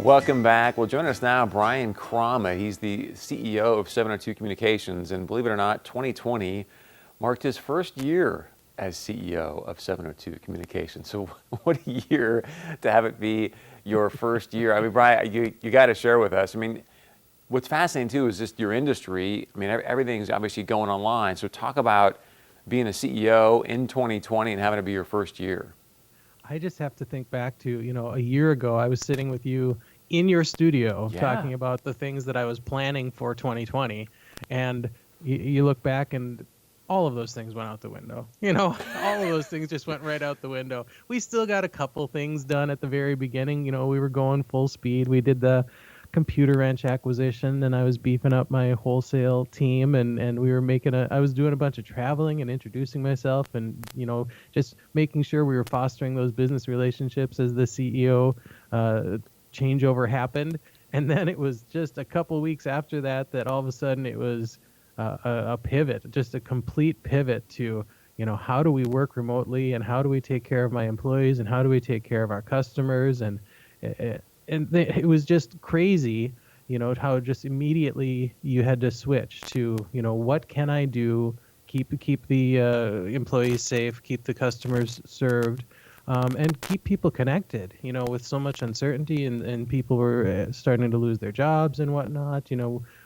Welcome back. Well, join us now, Brian Krama. He's the CEO of 702 Communications, and believe it or not, 2020 marked his first year as CEO of 702 Communications. So what a year to have it be your first year. I mean, Brian, you got to share with us. I mean, what's fascinating too is just your industry. I mean, everything's obviously going online. So talk about being a CEO in 2020 and having it be your first year. I just have to think back to, a year ago, I was sitting with you in your studio talking about the things that I was planning for 2020. And you look back and all of those things went out the window. All of those things just went right out the window. We still got a couple things done at the very beginning. We were going full speed. We did the Computer Wrench acquisition, and I was beefing up my wholesale team, and we were I was doing a bunch of traveling and introducing myself, and just making sure we were fostering those business relationships as the CEO changeover happened. And then it was just a couple weeks after that all of a sudden it was a pivot, just a complete pivot to how do we work remotely, and how do we take care of my employees, and how do we take care of our customers, and it was just crazy, how just immediately you had to switch to, what can I do, keep the employees safe, keep the customers served, and keep people connected, with so much uncertainty, and people were starting to lose their jobs and whatnot.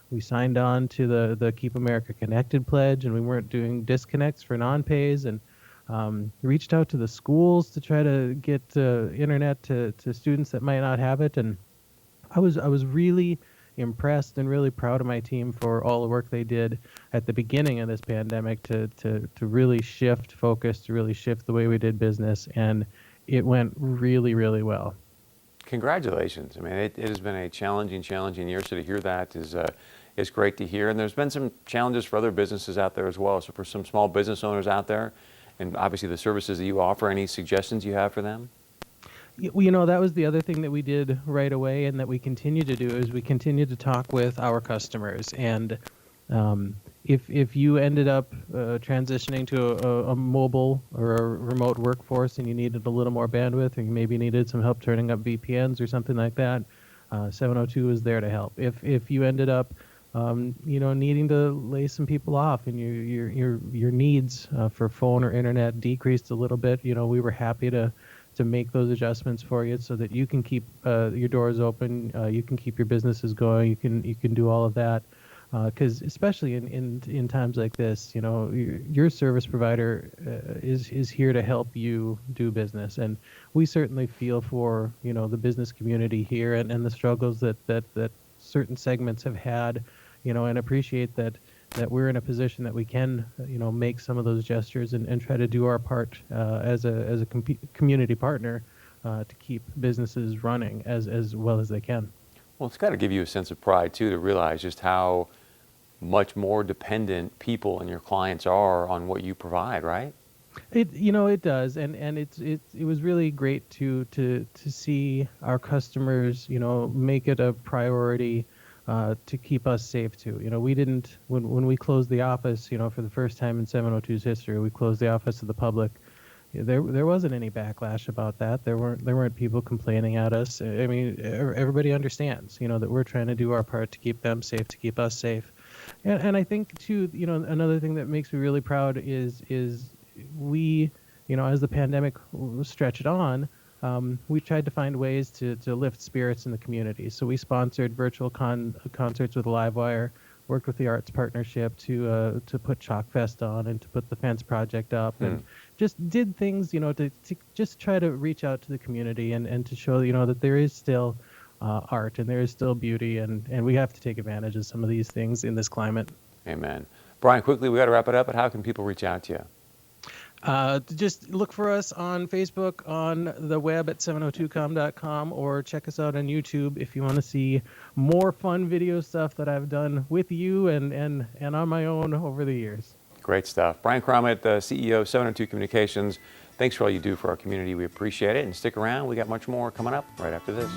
We signed on to the Keep America Connected pledge, and we weren't doing disconnects for non-pays, and reached out to the schools to try to get internet to students that might not have it. And I was really impressed and really proud of my team for all the work they did at the beginning of this pandemic to really shift focus, to really shift the way we did business. And it went really, really well. Congratulations. I mean, it has been a challenging year. So to hear that is great to hear. And there's been some challenges for other businesses out there as well. So for some small business owners out there, and obviously the services that you offer, any suggestions you have for them? Well, that was the other thing that we did right away, and that we continue to do, is we continue to talk with our customers. And if you ended up transitioning to a mobile or a remote workforce, and you needed a little more bandwidth, or you maybe needed some help turning up VPNs or something like that, 702 is there to help. If you ended up needing to lay some people off, and your needs for phone or internet decreased a little bit, we were happy to make those adjustments for you so that you can keep your doors open, you can keep your businesses going, you can do all of that. Because especially in times like this, your service provider is here to help you do business, and we certainly feel for the business community here, and the struggles that certain segments have had. And appreciate that we're in a position that we can, make some of those gestures and try to do our part as a community partner to keep businesses running as well as they can. Well, it's got to give you a sense of pride too, to realize just how much more dependent people and your clients are on what you provide, right? It does, and it was really great to see our customers, make it a priority. To keep us safe too. We didn't, when we closed the office, for the first time in 702's history, we closed the office to the public. There wasn't any backlash about that. There weren't people complaining at us. I mean, everybody understands, that we're trying to do our part to keep them safe, to keep us safe. And I think too, another thing that makes me really proud is we, as the pandemic stretched on, we tried to find ways to lift spirits in the community. So we sponsored virtual concerts with Livewire, worked with the Arts Partnership to put Chalk Fest on, and to put the Fence Project up, and just did things, to just try to reach out to the community and to show, that there is still art and there is still beauty, and we have to take advantage of some of these things in this climate. Amen. Brian, quickly, we got to wrap it up, but how can people reach out to you? Just look for us on Facebook, on the web at 702com.com, or check us out on YouTube if you want to see more fun video stuff that I've done with you and on my own over the years. Great stuff. Brian Krama, the CEO of 702 Communications. Thanks for all you do for our community. We appreciate it. And stick around. We got much more coming up right after this.